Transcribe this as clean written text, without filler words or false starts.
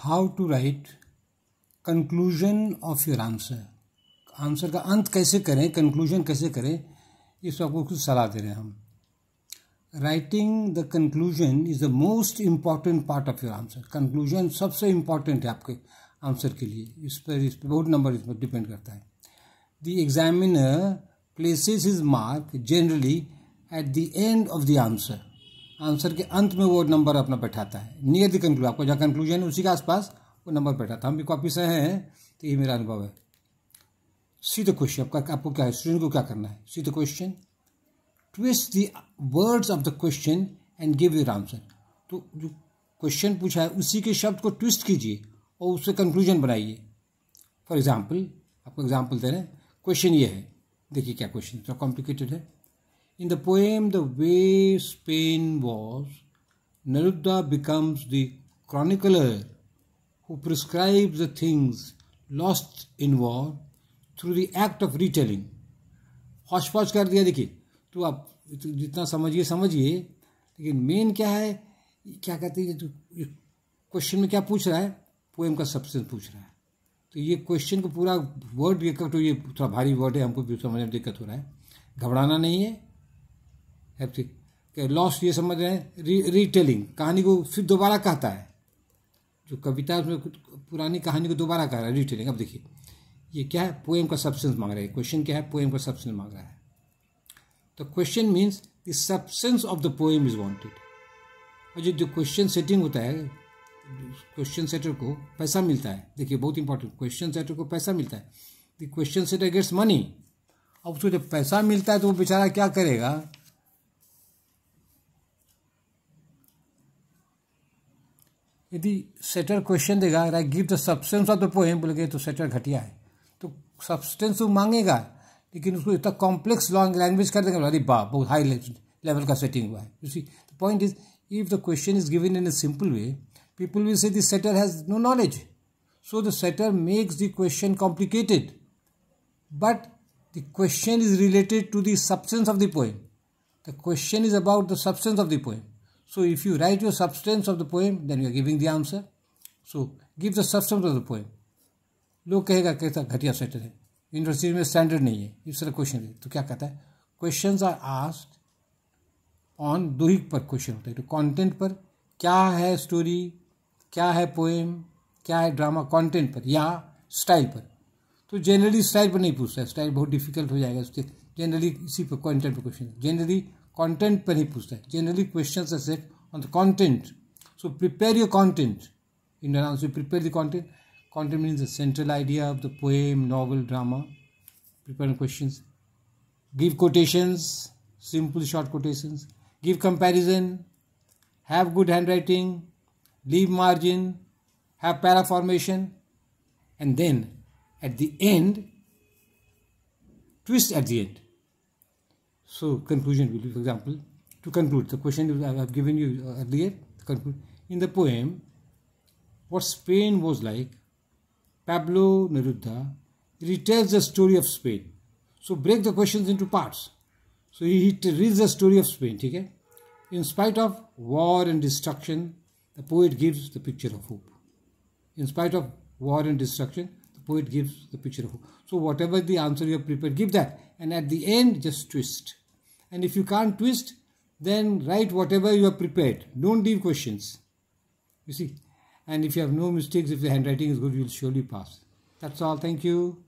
How to write conclusion of your answer. Answer का अंत कैसे करें, कंक्लूजन कैसे करें, इस पर आपको कुछ सलाह दे रहे हैं हम। Writing the conclusion is the most important part of your answer. Conclusion सबसे इम्पॉर्टेंट है आपके आंसर के लिए। इस पर बहुत नंबर इस पर डिपेंड करता है। The examiner places his mark generally at the end of the answer. Answer के अंत में वो नंबर अपना बैठाता है। नियर द कंक्लूजन, आपको जहाँ कंक्लूजन है उसी के आसपास वो नंबर बैठाता है। हम भी कॉपी से हैं तो ये मेरा अनुभव है। सी द क्वेश्चन, आपको क्या है, स्टूडेंट को क्या करना है। See the question, twist the words of the question and give your answer. तो जो क्वेश्चन पूछा है उसी के शब्द को ट्विस्ट कीजिए और उससे कंक्लूजन बनाइए। फॉर एग्जाम्पल, आपको एग्जाम्पल दे रहे हैं। क्वेश्चन ये है, देखिए क्या क्वेश्चन, थोड़ा कॉम्प्लिकेटेड है। In the poem the way Spain was, Neruda becomes the chronicler who prescribes the things lost in war through the act of retelling। हौश पौश कर दिया, देखिए। तो आप जितना समझिए, लेकिन मेन क्या है, क्या कहते हैं, तो क्वेश्चन में क्या पूछ रहा है, पोएम का सब्सटेंस पूछ रहा है। तो ये क्वेश्चन को पूरा वर्ड ये तो ये थोड़ा भारी वर्ड है, हमको भी समझने में दिक्कत हो रहा है। घबराना नहीं है। लॉस्ट ये समझ रहे हैं, रीटेलिंग, कहानी को फिर दोबारा कहता है। जो कविता उसमें पुरानी कहानी को दोबारा कह रहा है, रीटेलिंग। अब देखिए ये क्या है, पोएम का सब्सटेंस मांग रहा है। क्वेश्चन क्या है, पोएम का सब्सटेंस मांग रहा है। तो question means the substance of the poem is wanted. और जो क्वेश्चन सेटिंग होता है, क्वेश्चन सेटर को पैसा मिलता है। देखिए बहुत इंपॉर्टेंट, क्वेश्चन सेटर को पैसा मिलता है। The question setter gets money. अब उसको जब पैसा मिलता है तो वो बेचारा क्या करेगा, यदि सेटर क्वेश्चन देगा, I give the substance of the poem, बोलेंगे तो सेटर घटिया है। तो सब्सटेंस वो मांगेगा, लेकिन उसको इतना कॉम्प्लेक्स लैंग्वेज कर देंगे, अरे बाप बहुत हाई लेवल का सेटिंग हुआ है। You see the point is, if the question is given in a simple way, people will say the setter has no knowledge, so the setter makes the question complicated, but the question is related to the substance of the poem. The question is about the substance of the poem. So if you write your substance of the poem, then you are giving the answer. So give the substance of the poem. लोग कहेगा कैसा घटिया shutter है, university में standard नहीं है, इस तरह क्वेश्चन है। तो क्या कहता है, क्वेश्चंस आर आस्क्ड ऑन, दो ही पर क्वेश्चन होता है। तो कंटेंट पर, क्या है स्टोरी, क्या है पोएम, क्या है ड्रामा, कंटेंट पर या स्टाइल पर। तो जनरली स्टाइल पर नहीं पूछता है, स्टाइल बहुत डिफिकल्ट हो जाएगा उसके। जनरली इसी पर कंटेंट पर क्वेश्चन, जनरली कंटेंट पर ही पूछता है। Generally questions are set on the content. So prepare your content in your answer, prepare the content. Content means the central idea of the poem, novel, drama. Prepare questions. Give quotations, simple short quotations. Give comparison. Have good handwriting. Leave margin. Have para formation. And then at the end, twist at the end. So conclusion will be, for example, to conclude, the question I have given you earlier, in the poem, what Spain was like, Pablo Neruda retells the story of Spain. So break the questions into parts. So he reads the story of Spain. ठीक है? In spite of war and destruction, the poet gives the picture of hope. In spite of war and destruction, the poet gives the picture of hope. So whatever the answer you have prepared, give that. And at the end, just twist. And if you can't twist, then write whatever you have prepared. Don't leave questions. You see? And if you have no mistakes, if the handwriting is good, you will surely pass. That's all. Thank you.